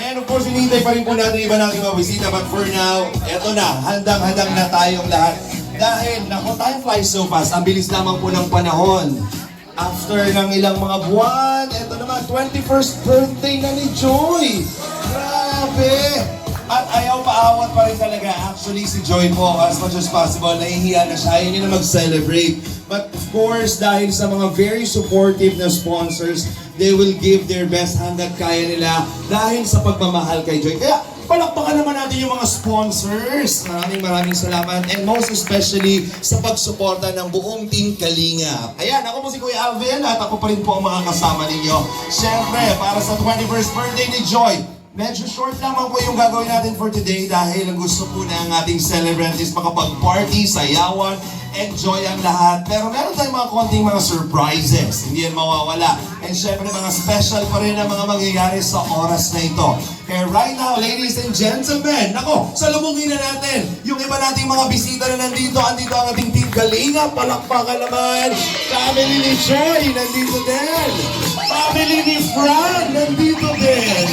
And of course, hinihintay pa rin po natin iba nating mga bisita. But for now, eto na, handang-handang na tayong lahat. Dahil, naku, time flies so fast. Ang bilis lamang po ng panahon. After ng ilang mga buwan, eto naman, 21st birthday na ni Joy. Grabe! At ayaw paawat pa rin talaga. Actually, si Joy po, as much as possible, nahihiya na siya. Ayaw niya na mag-celebrate. But of course, dahil sa mga very supportive na sponsors, they will give their best hanggat kaya nila dahil sa pagmamahal kay Joy. Kaya, palakpakan naman natin yung mga sponsors. Maraming salamat. And most especially sa pagsuporta ng buong Team Kalingap. Ayan, ako po si Kuya Alvin at ako pa rin po ang mga kasama ninyo. Siyempre, para sa 21st birthday ni Joy, medyo short lamang po yung gagawin natin for today dahil ang gusto po ng ating celebrant is makapag-party, sayawan, enjoy ang lahat. Pero meron tayong mga konting mga surprises. Hindi yan mawawala. And syempre mga special pa rin ang mga mangyayari sa oras na ito. Kaya right now, ladies and gentlemen, nako, salubungin na natin yung iba nating mga bisita na nandito. Andito ang ating Team Kalinga. Palakpakan naman. Family ni Joy, nandito din. Family ni Fran, nandito din.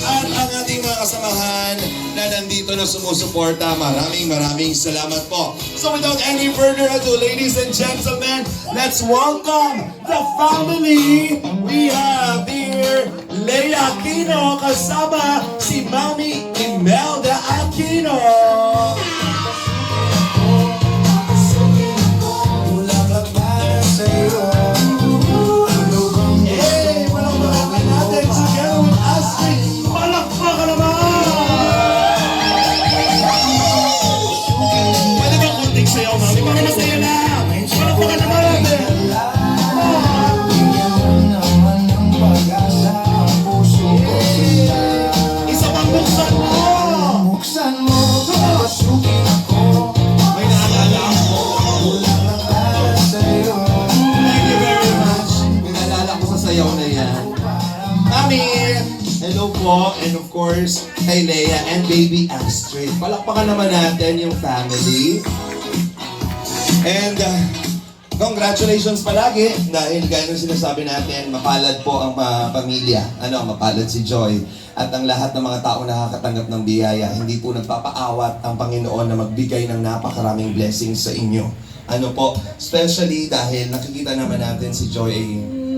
At ang ating mga kasamahan na nandito na sumusuporta, maraming salamat po. So without any further ado, ladies and gentlemen, let's welcome the family. We have here Leia Aquino kasama si Mami Imelda Aquino. And of course, kay Leia and baby Astrid. Palakpakan naman natin yung family. And congratulations palagi dahil gaya ng sinasabi natin, mapalad po ang pamilya. Mapalad si Joy. At ang lahat ng mga tao nakakatanggap ng biyaya, hindi po nagpapaawat ang Panginoon na magbigay ng napakaraming blessings sa inyo. Especially dahil nakikita naman natin si Joy ay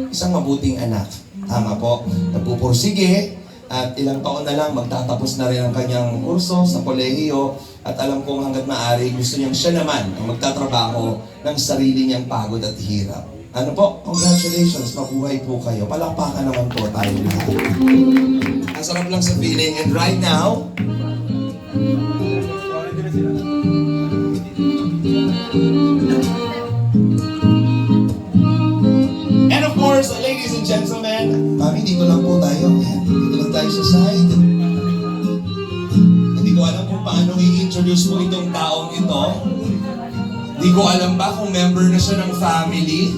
isang mabuting anak. Tama po, nagpupursige. At ilang taon na lang, magtatapos na rin ang kanyang kurso sa kolehiyo. At alam kong hanggat maaari, gusto niyang siya naman ang magtatrabaho ng sarili niyang pagod at hirap. Congratulations, mabuhay po kayo. Palakpakan naman po tayo lahat. Ang sarap lang sa feeling. And right now, and of course, ladies and gentlemen, Mami, dito lang po tayo. Dito lang tayo sa side. Hindi ko alam kung paano i-introduce mo itong taong ito. Hindi ko alam ba kung member na siya ng family.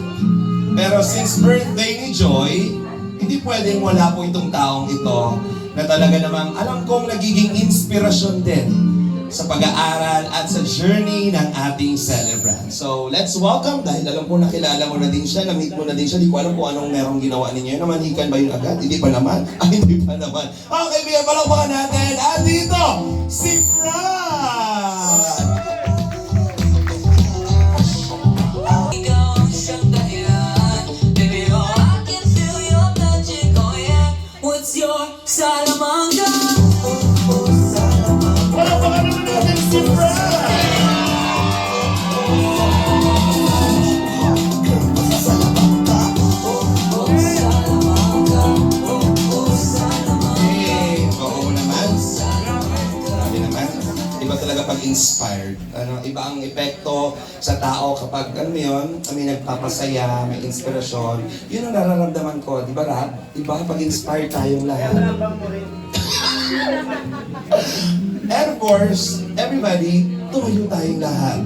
Pero since birthday ni Joy, hindi pwedeng wala po itong taong ito na talaga namang alam kong nagiging inspirasyon din sa pag-aaral at sa journey ng ating celebrant. So, let's welcome, dahil alam ko nakilala mo na din siya, na-meet mo na din siya, di ko alam kung anong merong ginawa ninyo. Namanikan ba yun agad? Hindi pa naman. Hindi pa naman. Okay, bigyan palakpakan natin. At dito, si Fran! Ikaw ang siyang dahilan. Baby, oh, I can feel your magic, oh yeah. What's your Salamanca? Palakpakan naman natin si Fran! Pag-inspired. Iba ang epekto sa tao kapag, may nagpapasaya, may inspirasyon. Yun ang nararamdaman ko, di ba, Rab? Diba? Pag-inspired tayong lahat. And of course, everybody, tumayo tayong lahat.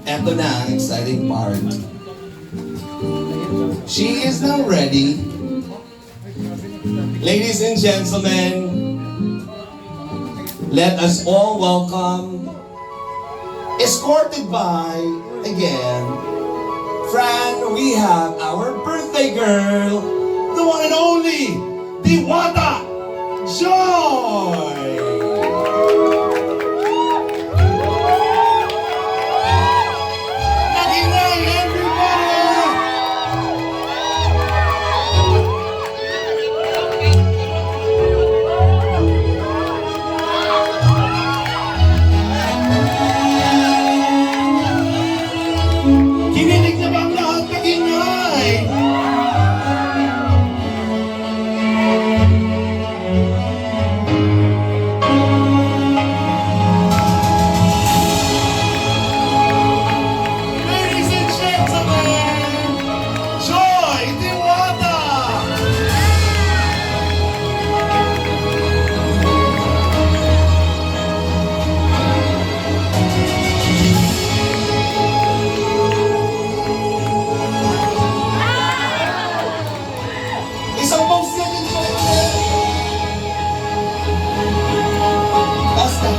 Eto na ang exciting part. She is now ready. Ladies and gentlemen, let us all welcome, escorted by, again, Fran, we have our birthday girl, the one and only, Diwata Joy! Nag-ingay, everybody! Kinilig na ba ang lahat? Nag-ingay! Ladies and gentlemen, Joy Diwata! Isang box yan yung Joy. Basta.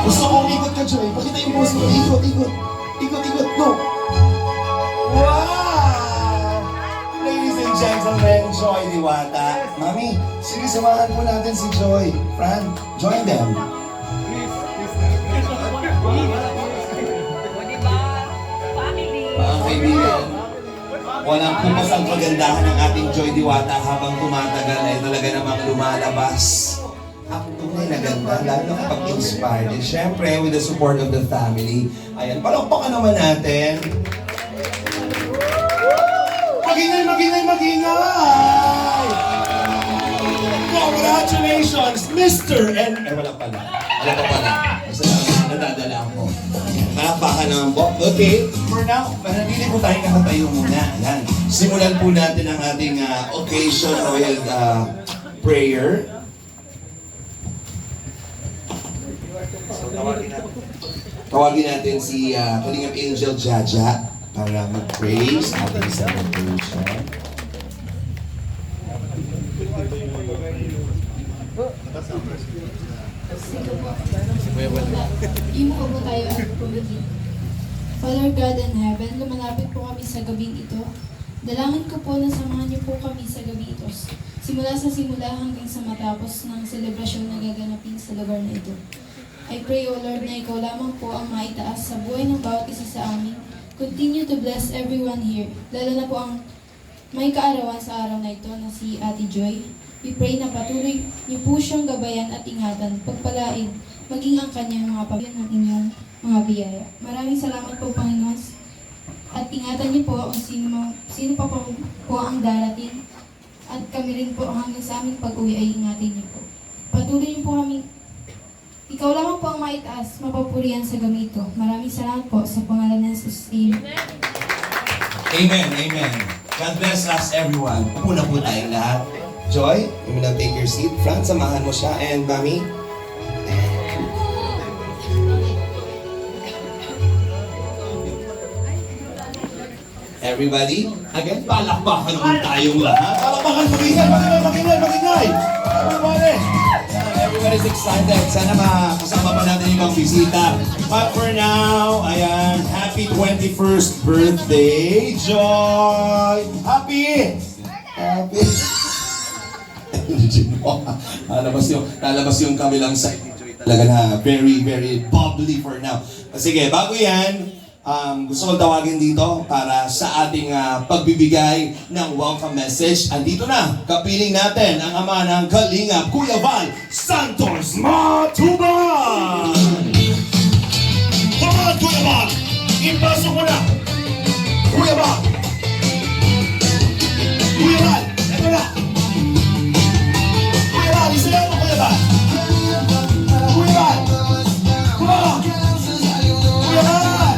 Gusto ko umikot ka, Joy. Pakita yung boss mo. Ikot, ikot. Ikot, ikot. No. Wow! Ladies and gentlemen, Joy Diwata. Mami, sige, samahan po natin si Joy. Fran, join them. Mga kaibigan, walang pumas ang kagandahan ng ating Joy Diwata habang tumatagal ay talaga namang lumalabas. Ang tunay na ganda, lalo na kapag inspired. And syempre, with the support of the family. Ayan, palakpakan naman natin. Magingay, magingay, magingay! Congratulations, Mr. and... wala pala. Wala pa pala. Basta nadadala ako. Palakpakan naman po. Okay, for now, manatili po tayo nakatayo muna. Ayan. Simulan po natin ang ating occasion with prayer. So, tawagin natin si Kalingap Angel Jaja para mag-pray sa ating celebration. Imo po tayo at pumigil. Father God in heaven, lumalapit po kami sa gabing ito. Dalangin ko po na samahan niyo po kami sa gabi ito. Simula sa simula hanggang sa matapos ng selebrasyon na gaganapin sa lugar na ito. I pray, O Lord, na ikaw lamang po ang maitaas sa buhay ng bawat isa sa amin. Continue to bless everyone here, lalo na po ang may kaarawan sa araw na ito na si Ate Joy. We pray na patuloy niyo po siyang gabayan at ingatan, pagpalain, maging ang kanyang mga pamilya ng inyong mga biyaya. Maraming salamat po, Panginoon. At ingatan niyo po kung sino pa po ang darating. At kami rin po hanggang sa aming pag-uwi ay ingatan niyo po. Patuloy niyo po kami. Ikaw lamang po ang maitaas, mapapurihan sa gamito. Maraming salamat po sa pangalan ng Jesus. Amen. Amen, amen. God bless us everyone. Puna po tayong lahat. Joy, you may now take your seat. Fran, samahan mo siya. And Mami. Everybody, again, palakpakan naman tayong lahat. Palakpakan, magingay, magingay, magingay, magingay. Everybody. Everybody's excited. Sana makasama pa natin yung mga bisita. But for now, ayan, happy 21st birthday, Joy! Happy! Happy! Lalabas yung kabilang side ni Joy talaga na very, very bubbly for now. Sige, bago yan, gusto kong tawagin dito para sa ating pagbibigay ng welcome message. Andito na, kapiling natin ang ama ng Kalingap, Kuya Val Santos Matubang! Come on, Kuya Val! Ipasok mo na! Kuya Val! Kuya Val! Ito na! Kuya Val! Isayaw mo, Kuya Val! Kuya Val! Come on! Kuya Val!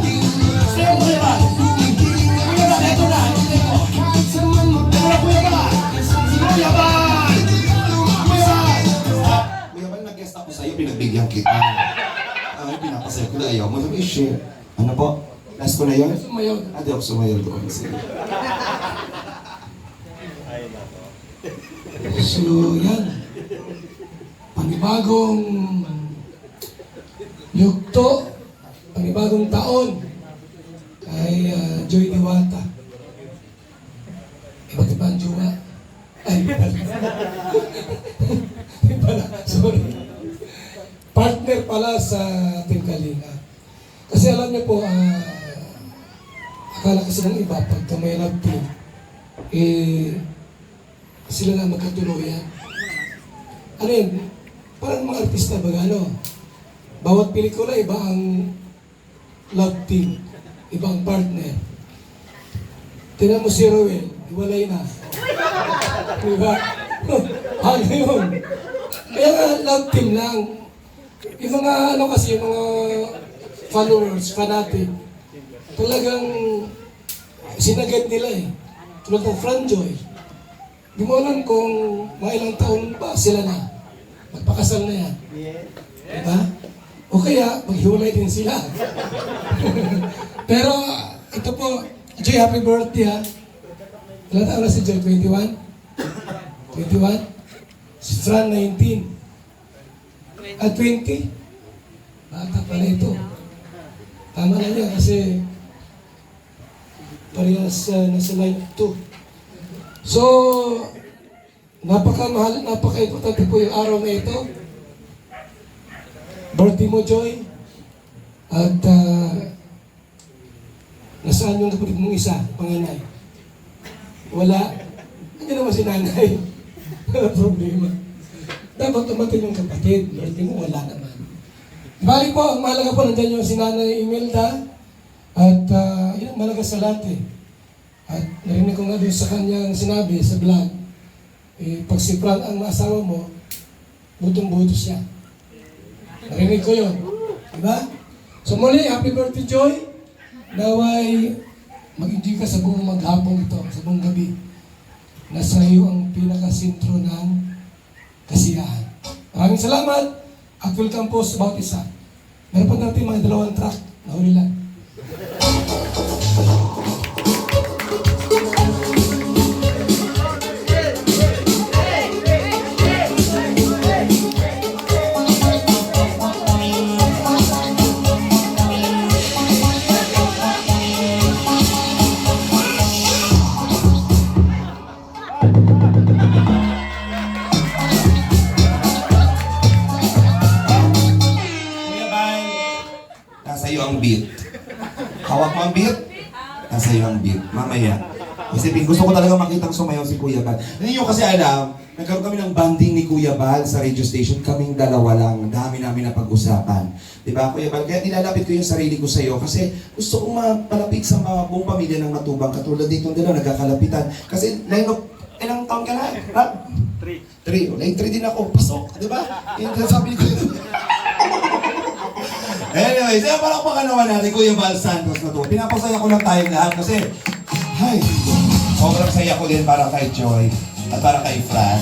Kuya Val! Kuya Val, eto na! Eto na, Kuya Val! Kuya Val! Kuya Val! Kuya Val, nag-guest ako sa'yo, pinagbigyan kita. Pinapasaya ko na ayaw mo. Sabi, share. Ano po? Last ko na yun? Sumayaw. Adi ako sumayaw doon. Sige. So, yan. Panibagong yugto, panibagong taon kay Joy Diwata. Iba't ibang jowa. Ay, pala, sorry. Partner pala sa Team Kalinga. Kasi alam niyo po, akala kasi ng iba, pagka may love team, sila lang magkatuluyan. Ano yun? Parang mga artista ba ano? Bawat pelikula, iba ang love team, iba ang partner. Tingnan mo si Rowell, iwalay na. Diba? Ano yun? Kaya nga, love team lang. Yung mga ano kasi, yung mga followers, fanatic, talagang sinagad nila eh. Tulad ng Franjoy. Di mo alam kung mga ilang taon ba sila na. Magpakasal na yan. Diba? O kaya, maghiwalay din sila. Pero, ito po, Joy, happy birthday ha. Ilan taon na si Joy? 21? 21? Si Fran, 19. At 20? Bata pala ito. Tama na niya kasi parehas nasa line 2. So, napakamahal, napaka-importante po yung araw na ito. Birthday mo, Joy. At nasaan yung kapatid mong isa, panganay? Wala. Hindi naman si nanay. Wala problema. Dapat tumating yung kapatid. Birthday mo, wala naman. Balik po, ang mahalaga po, nandiyan yung si Nanay Imelda. At yun, mahalaga sa lahat eh. At narinig ko nga din sa kanyang sinabi sa vlog, pag si Fran ang asawa mo, butong-buto siya. Narinig ko yun. Diba? So muli, happy birthday, Joy. Naway, mag-enjoy ka sa buong maghapon ito, sa buong gabi. Nasa iyo ang pinaka-sentro ng kasiyahan. Maraming salamat at welcome po sa bawat isa. Meron pa natin mga 2 track na huli lang. Kuya Bal, nasa iyo ang beat. Hawak mo ang beat, nasa iyo ang beat. Mamaya. Kasi gusto ko talaga makitang sumayaw si Kuya Bal. Hindi nyo kasi alam, nagkaroon kami ng banding ni Kuya Bal sa radio station. Kaming dalawa lang. Dami namin na pag-usapan. Diba, Kuya Bal? Kaya nilalapit ko yung sarili ko sa iyo kasi gusto kong mapalapit sa mga buong pamilya ng Matubang. Katulad ditong dalawa, nagkakalapitan. Kasi line of, ilang taon ka na? 3. Line 3 din ako. Pasok, diba? Yung sabi ko. Anyway, siya parang pakanawa natin, Kuya Bal Santos na to. Pinapasaya ko lang tayong lahat kasi, ay, sobrang saya ko din para kay Joy at para kay Fran.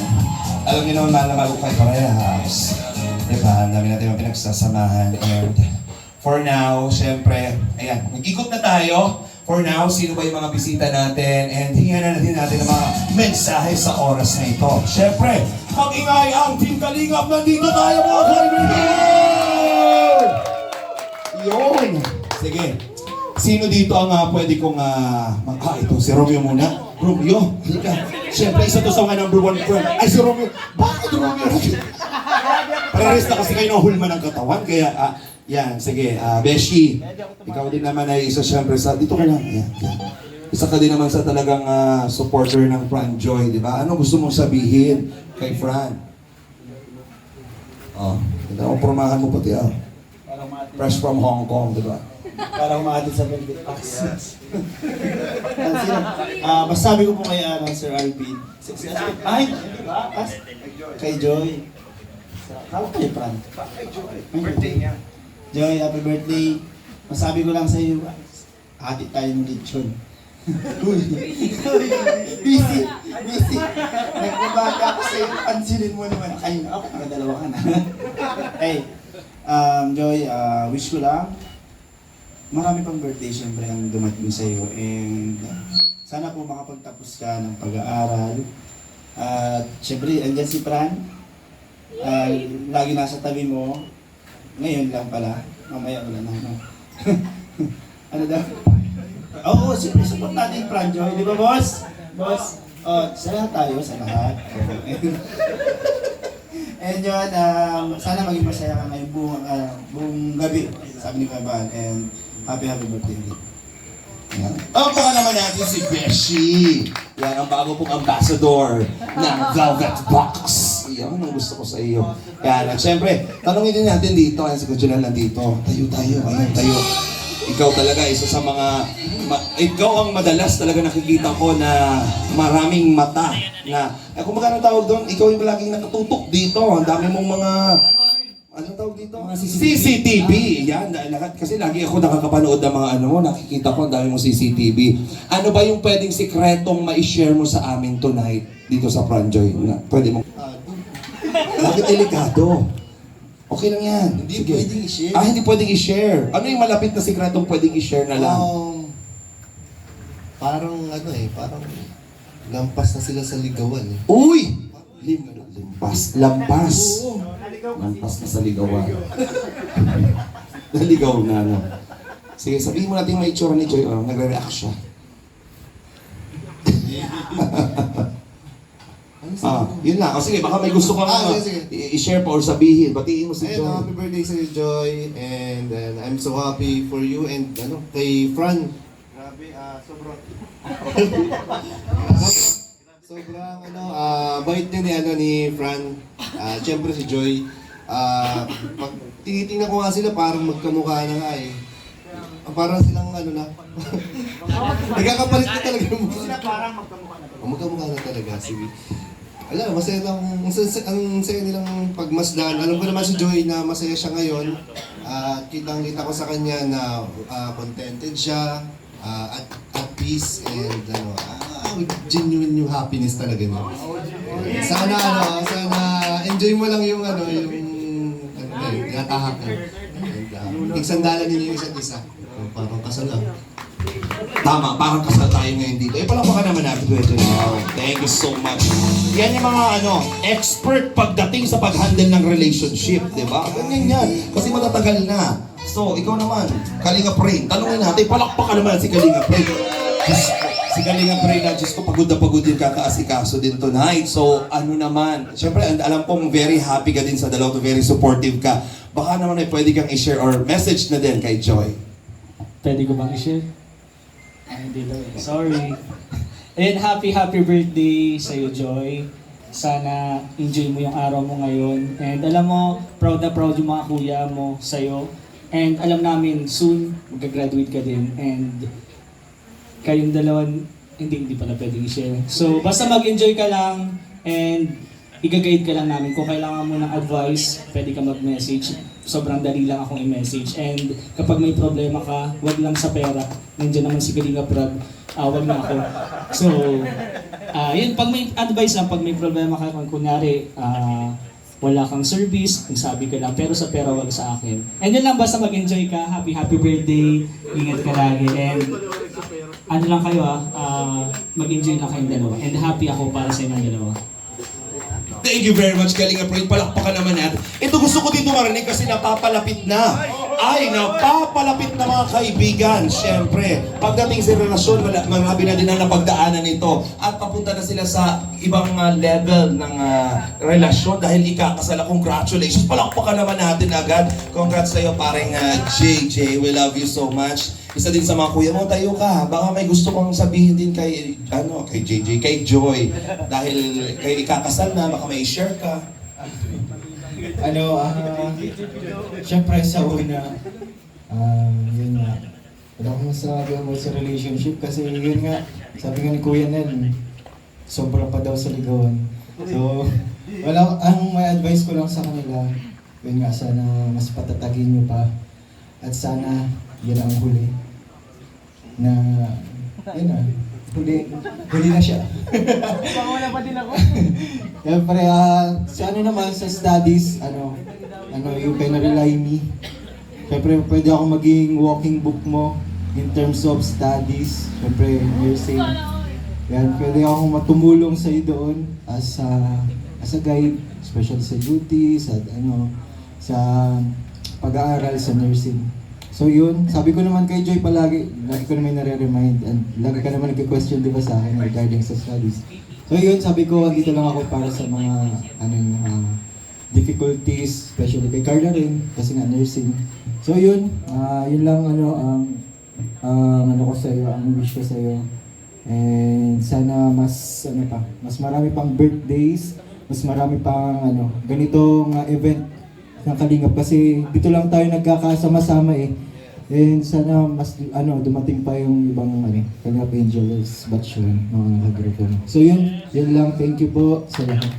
Alam niyo naman, mahal na mahal ko kay parehas. Diba? Ang dami natin yung pinagsasamahan. And for now, syempre, ayan, mag-ikot na tayo. For now, sino ba yung mga bisita natin? And hingan na natin ng mga mensahe sa oras na ito. Syempre, mag-ingay ang Team Kalingap. Nandito tayo mga kaibigan! Yun! Sige. Sino dito ang pwede kong ito, si Romeo muna. Romeo, halika. Siyempre, isa to sa mga number 1 friend. Ay, si Romeo. Bakit Romeo? Pareres na kasi kayo ng hulma ng katawan. Kaya, yan, sige. Beshi, ikaw din naman ay isa siyempre sa... Dito ka lang. Yan. Isa ka din naman sa talagang supporter ng Fran Joy, di ba? Ano gusto mong sabihin kay Fran? Oh, hindi ako pormahan mo pati Fresh from Hong Kong, di ba? Para umahatid sa Velvet Pax. Masabi ko po kay Sir Alvin. Ay, kay Joy. Kala kay Fran. Birthday niya. Joy, happy birthday. Masabi ko lang sa iyo, hatid tayo ng lechon. Busy. Nagbabaga ako sa iyo, pansinin mo naman. Kayo, ako nakadalawa ka na. Hey, Joy, wish ko lang, marami pang birthday syempre ang dumating sa iyo and sana po makapagtapos ka ng pag-aaral. At syempre, andyan si Fran. Lagi nasa tabi mo. Ngayon lang pala. Mamaya wala na. Ano daw? Oo, siyempre support natin Fran Joy. Di ba, boss? Boss? Salamat tayo sa lahat. And yun, sana maging masaya ka ngayong buong gabi, sabi ni Kaban. And happy birthday. Yan. Ang baka naman natin si Beshi. Yan ang bago pong ambassador ng Velvet Box. Yan ang gusto ko sa iyo. Yan, at syempre, tanongin din natin dito. Ayan si Kujulan nandito. Tayo. Ayan, tayo. Ikaw talaga, isa sa mga... ikaw ang madalas talaga nakikita ko na maraming mata na... kung magkano tawag doon, ikaw yung laging nakatutok dito. Ang dami mong mga... Anong tawag dito? Mga CCTV. Yan, kasi lagi ako nakakapanood ng mga ano mo, nakikita ko ang dami mong CCTV. Ano ba yung pwedeng sikretong ma-share mo sa amin tonight dito sa Franjoy? Pwede mo? Bakit delikado? Okay lang yan. Hindi Sige. pwedeng i-share. Hindi pwedeng i-share. Ano yung malapit na sikretong pwedeng i-share na lang? Parang parang lampas na sila sa ligawan eh. Uy! Lampas. Lampas na sa ligawan. Naligaw na, no? Sige, sabihin mo natin may itsura ni Joy. Nagre-react siya. Yun lang. Sige, baka may gusto kang Sige. i-share pa or sabihin. Batiin mo si Ayun, Joy. happy birthday sa Joy. And I'm so happy for you and kay Fran. Grabe, sobrang... sobrang bait niya ni Fran. Siyempre si Joy. Pag tinitingnan ko nga sila, parang magkamukha na nga eh. Parang silang na. Nagkakapalit na talaga yung mukha. Magkamukha na talaga. Sige. Alam, masaya lang. Ang saya nilang pagmasdan. Alam ko naman si Joy na masaya siya ngayon. Kitang-kita ko sa kanya na contented siya. At peace and genuine yung happiness talaga niya. Sana enjoy mo lang yung tinatahak niya. Igsandalan ninyo yung isa't isa. Parang kasal lang. Tama, parang kasal tayo ngayon dito. Palakpakan naman natin ito. Thank you so much. Yan yung mga expert pagdating sa pag-handle ng relationship, di ba? Ganyan yan. Kasi matatagal na. So, ikaw naman, Kalinga Pray. Tanungin natin, palakpakan naman si Kalinga Pray. Si Kalinga Pray na, Diyos ko, pagod na pagod yung kakaasikaso din tonight. So, ano naman, syempre, alam pong very happy ka din sa dalawa to, very supportive ka. Baka naman ay pwede kang i-share or message na din kay Joy. Pwede ko bang i-share? Hindi daw eh. Sorry. And happy birthday sa'yo, Joy. Sana enjoy mo yung araw mo ngayon. And alam mo, proud na proud yung mga kuya mo sa'yo. And alam namin, soon, mag-graduate ka din. And kayong dalawan, hindi pala pwedeng i-share. So, basta mag-enjoy ka lang and i-guide ka lang namin. Kung kailangan mo ng advice, pwede ka mag-message. Sobrang dali lang akong i-message. And kapag may problema ka, wag lang sa pera. Nandiyan naman si Kalinga Prab. Wag na ako. So, yun, pag may advice lang, pag may problema ka, kung kunyari, wala kang service, sabi ka lang, pero sa pera wag sa akin. And yun lang, basta mag-enjoy ka. Happy birthday. Ingat ka lagi. And ano lang kayo mag-enjoy lang kayong dalawa. And happy ako para sa inyong dalawa. Thank you very much, Kalinga Pray. Palakpakan naman natin. Ito gusto ko dito marinig kasi napapalapit na. Napapalapit na mga kaibigan. Siyempre, pagdating sa relasyon, marami na din ang napagdaanan nito. At papunta na sila sa ibang level ng relasyon dahil ikakasala. Congratulations. Palakpakan naman natin agad. Congrats sa'yo, parang JJ. We love you so much. Isa din sa mga kuya mo, tayo ka. Baka may gusto kong sabihin din kay JJ, kay Joy. Dahil kay ikakasal na, baka may share ka. Siyempre sa una, yun nga, wala akong masabi mo sa relationship kasi yun nga, sabi nga ni Kuya Nel, sobra pa daw sa ligawan. So, ang may advice ko lang sa kanila, yun nga, sana mas patatagin nyo pa at sana yan ang huli. Na, yun na, huli na siya. Panguna pa din ako. Siyempre, sa naman, sa studies, you can rely me. Siyempre, pwede ako maging walking book mo in terms of studies. Siyempre, nursing. Yan, pwede ako matumulong sa iyo doon as a guide, especially sa duty, sa pag-aaral sa nursing. So yun, sabi ko naman kay Joy palagi, lagi ko naman nare-remind and lagi ka naman nag-question di ba sa akin regarding sa studies. So yun, sabi ko, andito lang ako para sa mga difficulties, especially kay Carla rin, kasi nga nursing. So yun, yun lang ano ko sa iyo, ang wish ko sa iyo. And sana mas marami pang birthdays, mas marami pang ganitong event ng Kalingap kasi dito lang tayo nagkakasama-sama eh. And sana mas dumating pa yung ibang Kalingap Angels batch yun, mga kagrupo. So yun lang, thank you po sa lahat.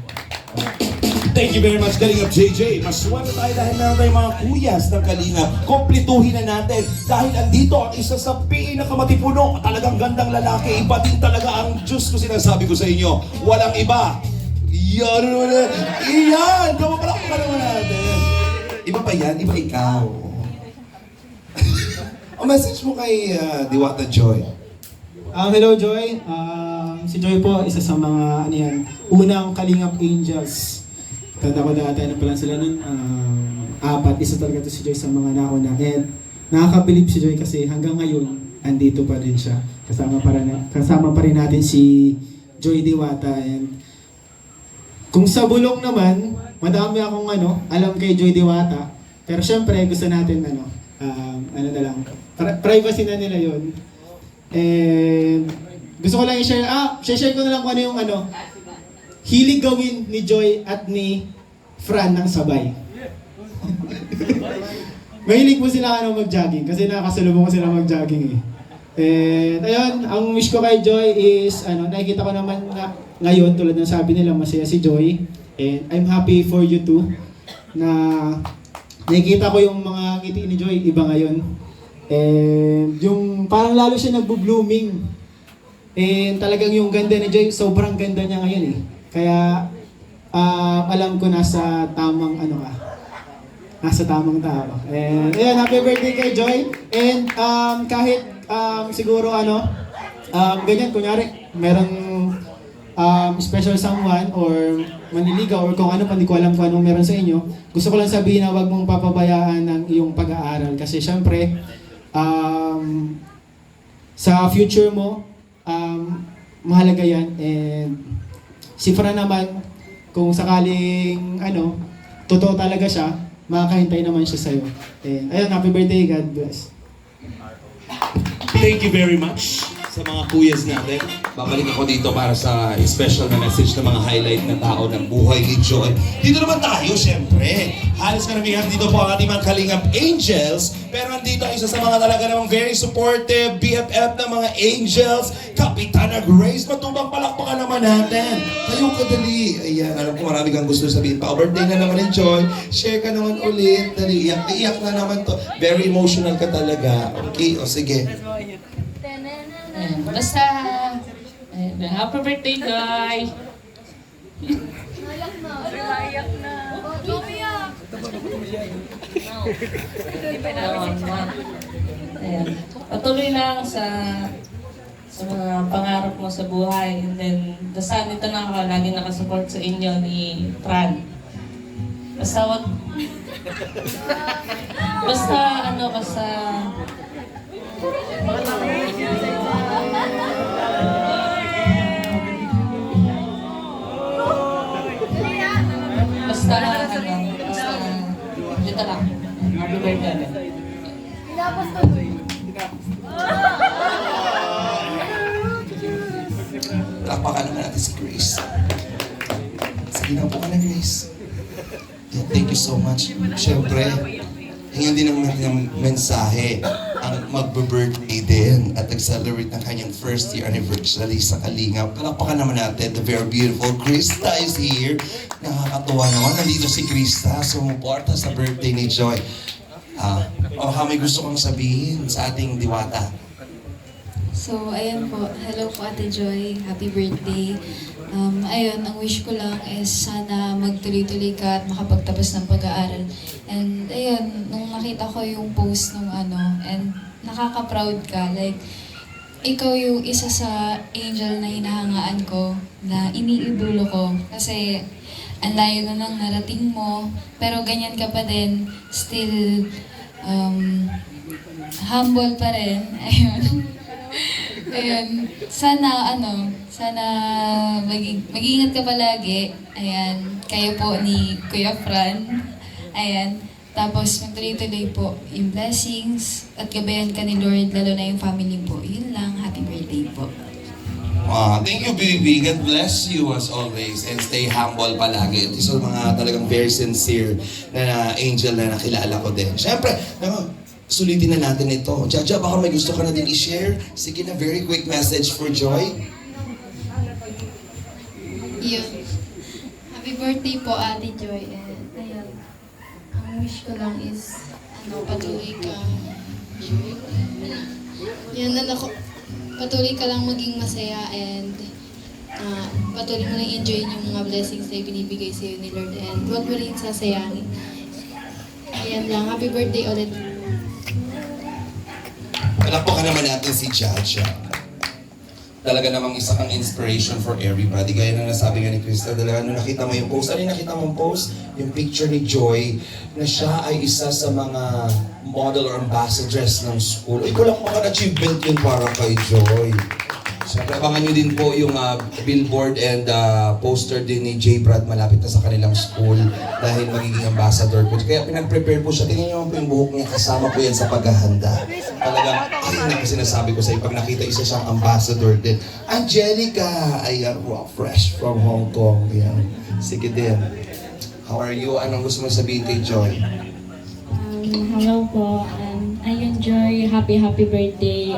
Thank you very much, Kalingap JJ. Maswerte tayo dahil meron tayong mga kuyas ng Kalingap. Komplituhin na natin dahil andito ang isa sa pinakamatipuno, talagang gandang lalaki. Iba din talaga ang Diyos ko sinasabi ko sa inyo. Walang iba. Iyan! Kapapalakpakan naman natin. Iba pa yan? Iba ikaw. O message mo kay Diwata Joy. Hello Joy. Si Joy po, isa sa mga unang Kalingap Angels. Tanda ko dati pa lang sila nun, 4. Isa talaga to si Joy sa mga nauna. And nakakabilib si Joy kasi hanggang ngayon, andito pa rin siya. Kasama pa rin natin si Joy Diwata. And kung sa bulong naman, madami akong alam kay Joy Diwata. Pero syempre, gusto natin privacy na nila yon. And gusto ko lang i-share, share ko na lang kung ano yung hilig gawin ni Joy at ni Fran ng sabay. Mahilig po sila mag-jogging kasi nakasalubong ko sila mag-jogging eh. And ayun, ang wish ko kay Joy is nakikita ko naman na ngayon tulad ng sabi nila masaya si Joy. And I'm happy for you too na nakikita ko yung mga ngiti ni Joy iba ngayon. And yung parang lalo siya nagbo-blooming. And talagang yung ganda ni Joy, sobrang ganda niya ngayon eh. Kaya alam ko nasa tamang nasa tamang tao. And ayun, happy birthday kay Joy. And kahit siguro ganyan, kunyari merong special someone or manliligaw or kung ano pa, hindi ko alam kung anong meron sa inyo. Gusto ko lang sabihin na huwag mong papabayaan ng iyong pag-aaral kasi syempre sa future mo mahalaga yan. And si Fran naman, kung sakaling totoo talaga siya, makakahintay naman siya sa'yo. And ayun, happy birthday, God bless. Thank you very much sa mga kuyas natin. Babalik ako dito para sa special na message ng mga highlight na tao ng buhay ni Joy. Dito naman tayo, syempre. Halos karamihan dito po ang ating mga Kalingap Angels. Pero andito isa sa mga talaga namang very supportive BFF ng mga Angels, Kapitana Grace. Matubang palakpakan naman natin. Kayo kadali. Ayan, alam ko marami kang gusto sabihin. Pa-birthday na naman ni Joy. Share ka naman ulit. Dali, iyak na naman to. Very emotional ka talaga. Okay, o sige. Basta, happy birthday, Joy! Iyak na. Ayan. Patuloy lang sa mga pangarap mo sa buhay. And then, dasal nito na ako, lagi nakasupport sa inyo ni Fran. Basta wag... basta... dito lang. Happy birthday. Lakpakan naman natin si Grace. Sige na po ka na, Grace. Yeah, thank you so much. Siyempre, hingan din ng mensahe ang magbe-birthday din at nag-celebrate ng kanyang first year anniversary sa Kalingap. Palakpakan naman natin, the very beautiful Krista is here. Nakakatuwa naman, nandito si Krista, sumuporta sa birthday ni Joy. May gusto kong sabihin sa ating Diwata. So, ayan po. Hello po, Ate Joy. Happy birthday. Ayun, ang wish ko lang is sana magtuloy-tuloy ka at makapagtapos ng pag-aaral. And ayun, nung nakita ko yung post nung and nakaka-proud ka. Like, ikaw yung isa sa angel na hinahangaan ko, na iniidolo ko. Kasi, ang layo na nang narating mo, pero ganyan ka pa din, still, humble pa rin. Ayun. Ayun. Sana, mag-iingat ka palagi. Ayan. Kayo po ni Kuya Fran. Ayan. Tapos, magtuloy-tuloy po yung blessings at gabayan ka ni Lord, lalo na yung family po. Yun lang. Happy birthday po. Thank you, baby. God bless you as always. And stay humble palagi. Ito sa mga talagang very sincere na angel na nakilala ko din. Siyempre, sulitin na natin ito. Jaja, baka may gusto ka na din i-share? Sige na, very quick message for Joy. Yun. Happy birthday po, Ate Joy. And ayun, ang wish ko lang is, patuloy kang, patuloy ka lang maging masaya and patuloy mo lang enjoy yung mga blessings na ibinibigay sa iyo ni Lord and huwag mo rin sasayangin. Ayan lang. Happy birthday ulit. Palakpakan naman natin si Jaja. Talaga namang isa kang inspiration for everybody. Gaya na nasabi nga ni Crystal, talaga nung nakita mo yung post, ano yung nakita mong post? Yung picture ni Joy, na siya ay isa sa mga model or ambassadress ng school. Ikaw lang mga achievement yun para kay Joy. Siyempre, abangan nyo din po yung billboard and poster din ni J. Brad malapit na sa kanilang school dahil magiging ambassador po. Kaya pinag-prepare po siya. Tingnan nyo po yung buhok niya. Kasama po yan sa paghahanda. Talagang, ayun na sinasabi ko sa iyo. Pag nakita isa siyang ambassador din. Angelica! Ayan, wow, fresh from Hong Kong. Ayan. Sige din. How are you? Anong gusto mo sabihin kay Joy? Hello po. Ayun, Joy. Happy birthday.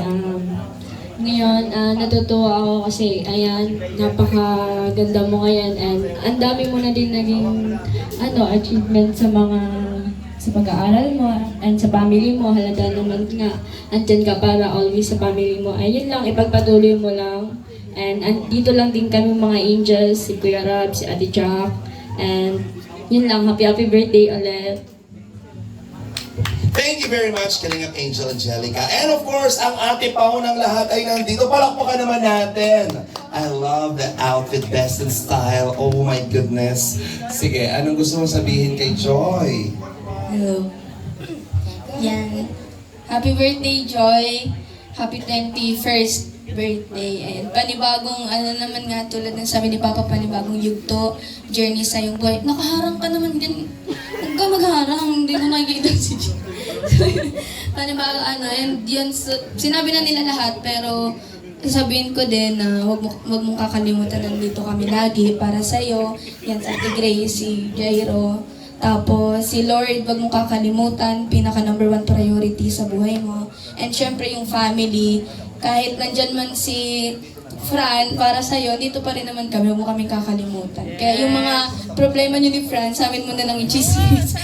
Ngayon, natutuwa ako kasi, ayan, napakaganda mo ngayon and ang dami mo na din naging achievement sa pag-aaral mo and sa family mo. Halata naman nga, andyan ka para always sa family mo. Ayun lang, ipagpatuloy mo lang. And dito lang din kami mga angels, si Kuya Rab, si Ate Jack. And yun lang, happy birthday ulit. Thank you very much, Kalingap Angel Angelica. And of course, ang ate Pao ng lahat ay nandito. Palakpakan naman natin. I love the outfit, best in style. Oh my goodness. Sige, anong gusto mo sabihin kay Joy? Hello. Yan. Happy birthday, Joy. Happy 21st birthday. And panibagong, naman nga, tulad ng sabi ni Papa, panibagong yugto, journey sa iyong buhay. Nakaharang ka naman din. Huwag ka magharang. Hindi mo nakikita si Joy. Panibagong and yun, sinabi na nila lahat, pero sabihin ko din na huwag mong kakalimutan, nandito kami lagi para sa'yo. Yan, sa Ate Grace, si Jairo. Tapos, si Lord, huwag mong kakalimutan, pinaka #1 priority sa buhay mo. And syempre, yung family, kahit nandyan man si Fran, para sa'yo, dito pa rin naman kami, huwag mo kaming kakalimutan. Kaya yung mga problema niyo ni Fran, sa amin mo na lang i-chismis.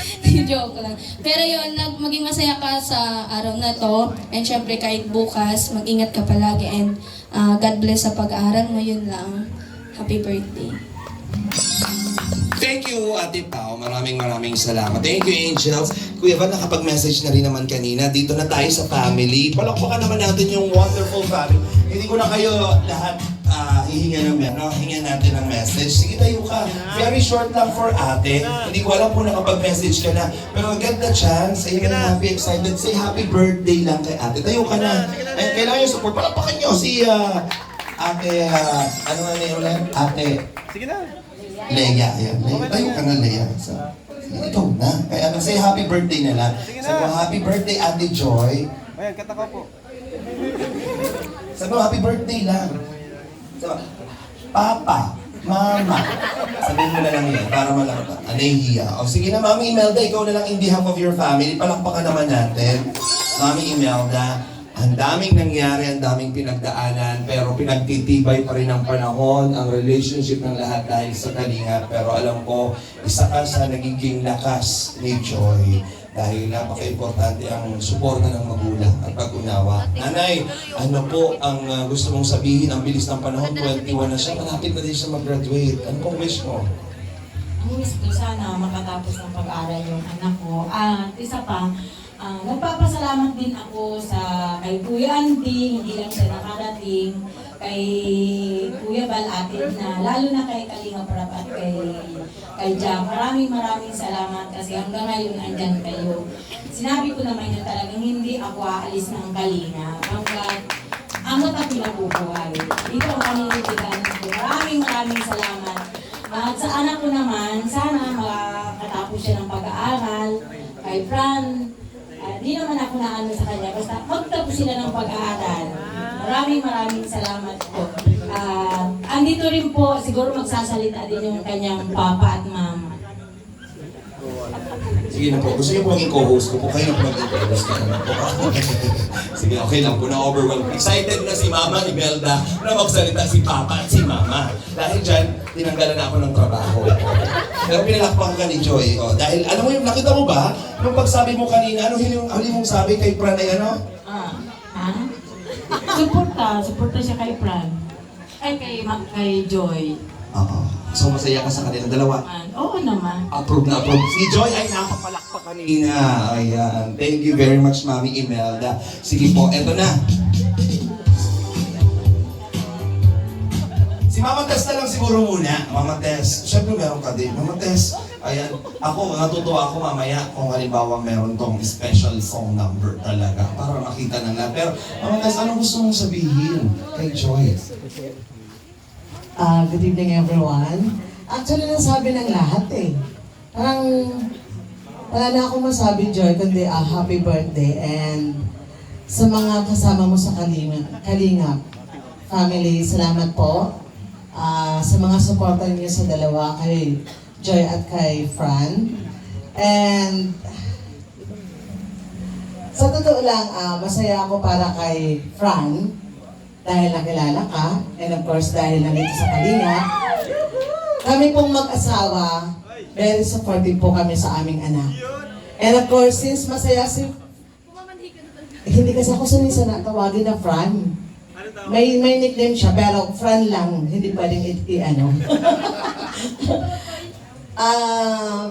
Joke lang. Pero yun, maging masaya ka sa araw na to. And syempre, kahit bukas, mag-ingat ka palagi. And God bless sa pag-aaral mo, yun lang. Happy birthday. Thank you, Ate Pao. Maraming salamat. Thank you, Angels. Kuya Van, nakapag-message na rin naman kanina. Dito na tayo sa family. Palakpakan naman natin yung wonderful family. Hindi ko na kayo lahat hingan natin ng message. Sige, tayo ka. Very short lang for ate. Hindi ko alam kung nakapag-message ka na. Pero get the chance. Ayun na, happy, excited. Say happy birthday lang kay ate. Tayo ka na. And kailangan yung support. Palakpakan nyo si ate, ano nga na yun ulit? Ate. Sige na. Leia. Ayan. Tayo ka na, Leia. So, ikaw na. Kaya say happy birthday na lang. Sabi mo, happy birthday, Ate Joy. Ayan, kataka po. Sabi mo, happy birthday lang. Sabi, Papa, Mama. Sabihin mo na lang yan para malakot. Nahihiya. O sige na, Mami Imelda, ikaw na lang in behalf of your family. Palakpakan naman natin. Mami Imelda, ang daming nangyari, ang daming pinagdaanan, pero pinagtitibay pa rin ang panahon, ang relationship ng lahat dahil sa Kalinga. Pero alam ko, isa ka sa nagiging lakas ni Joy dahil napaka-importante ang suporta ng magulang at pag-unawa. Nanay, ano po ang gusto mong sabihin? Ang bilis ng panahon, 21 na siya, malapit na din siya mag-graduate. Ano pong wish mo? Ang wish ko, sana makatapos ng pag-aaral yung anak ko. At isa pa, nagpapasalamat din ako sa kay Kuya Andy, hindi lang siya nakarating. kay Kuya Bal atin na lalo na kay Kalinga Prab at kay Jam. Maraming salamat kasi hanggang ngayon andyan kayo. Sinabi ko naman na talagang hindi ako aalis ng Kalinga hanggang amot ang pinabubuhay. Dito ang paninindigan ko. Maraming salamat. At sa anak ko naman, sana makatapos siya ng pag-aaral. Kay Fran, di naman ako naano sa kanya. Basta magtapos sila ng pag-aaral. Maraming salamat po. Andito rin po, siguro magsasalita din yung kanyang papa at mama. Sige na po, gusto niyo po maging co-host ko po, kayo na po maging co-host ka naman po. Sige, okay lang po, na-overwhelmed. Excited na si Mama Imelda na magsalita si Papa at si Mama. Dahil dyan, tinanggalan na ako ng trabaho. Pero pinalakpakan ka ni Joy. Oh, dahil, alam mo yung, nakita mo ba? Nung pagsabi mo kanina, ano huli mong sabi kay Fran ay ano? Suporta siya kay Fran. Ay, kay Joy. Oo. So masaya ka sa kanilang dalawa? Oo naman. Approve na approve. Si Joy ay nakapalakpak kanina. Ayan. Thank you very much, Mami Imelda. Sige po, eto na. Si Mama Tess na lang siguro muna. Mama Tess, syempre meron ka din. Mama Tess, ayan. Ako, natutuwa ako mamaya kung halimbawa meron tong special song number talaga para makita ng lahat. Pero, Mama Tess, ano gusto mong sabihin kay Joy? Good evening everyone. Actually, nasabi ng lahat eh. Parang wala na akong masabi, Joy, kundi happy birthday. And sa mga kasama mo sa Kalingap family, salamat po. Sa mga supporter niyo sa dalawa, kay Joy at kay Fran. And sa totoo lang, masaya ako para kay Fran dahil nakilala ka, and of course dahil nandito sa Kalinga. Kami pong mag-asawa, very supportive po kami sa aming anak. And of course, since masaya si... hindi kasi ako sanay sa tawagin na Fran. May nickname siya, pero Fran lang, hindi pwedeng ano.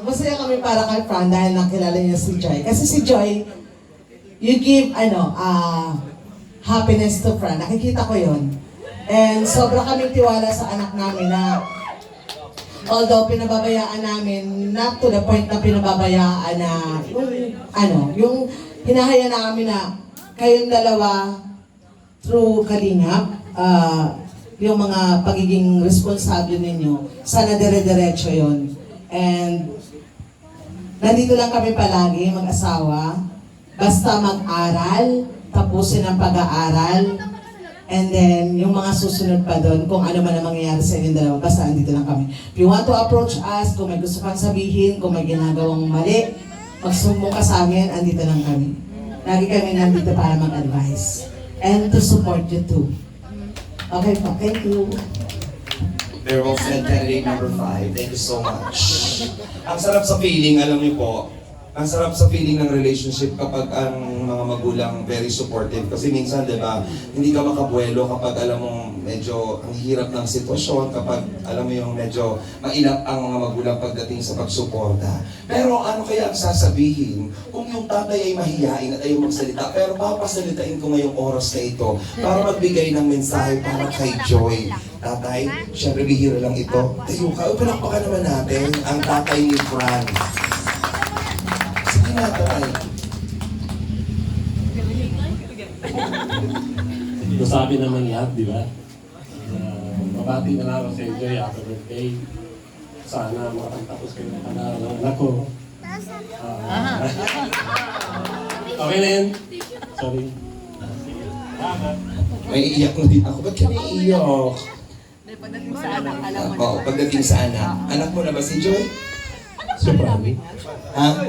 Masaya kami para kay Fran dahil nakilala niya si Joy. Kasi si Joy, you give, happiness to Fran. Nakikita ko yon. And sobra kaming tiwala sa anak namin na although pinababayaan namin, not to the point na pinababayaan na yung hinahaya namin na kayong dalawa through Kalingap, yung mga pagiging responsable ninyo, sana dire-diretso yon. And nandito lang kami palagi, mag-asawa, basta mag-aral, tapusin ang pag-aaral, and then yung mga susunod pa doon, kung ano man ang mangyayari sa inyong dalawa, basta andito lang kami. If you want to approach us, kung may gusto kang sabihin, kung may ginagawang mali, magsumbong ka sa amin, andito lang kami. Lagi kami nandito para mag-advise. And to support you too. Okay po, thank you. Very well said, candidate number 5. Thank you so much. Ang sarap sa feeling, alam niyo po, ang sarap sa feeling ng relationship kapag ang mga magulang very supportive. Kasi minsan, di ba, hindi ka makabuelo kapag alam mong medyo ang hirap ng sitwasyon, kapag alam mo yung medyo mailap ang mga magulang pagdating sa pagsuporta. Pero ano kaya ang sasabihin kung yung tatay ay mahihain at ayaw magsalita, pero papasalitain ko ngayong oras na ito para magbigay ng mensahe para kay Joy. Tatay, syempre bihira lang ito. Tayo ka, palakpakan naman natin ang tatay ni Fran. Nasabi naman lahat, di ba? Mabati na lang ako sa Joy, happy birthday. Sana makatapos kayo ng panahon ng anak ko. Okay na yun? Sorry. May iiyak na din ako. Ba't ka naiiyak? Pagdating sa anak. Anak mo na ba si Joy? Siyempre. Ha?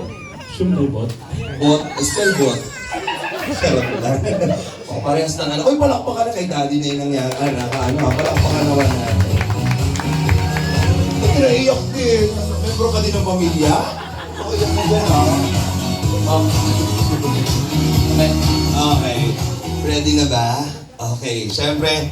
Siyempre, bot. Bot? Spell bot? Sarap lang. O, parehas ng anak. Uy, palakpakan na kay daddy na yung nangyari. Palakpakan naman natin. Ba't ka naiiyak din? Membro ka din ng pamilya? Iyak mo dyan, ha? Okay. Ready na ba? Okay. Siyempre,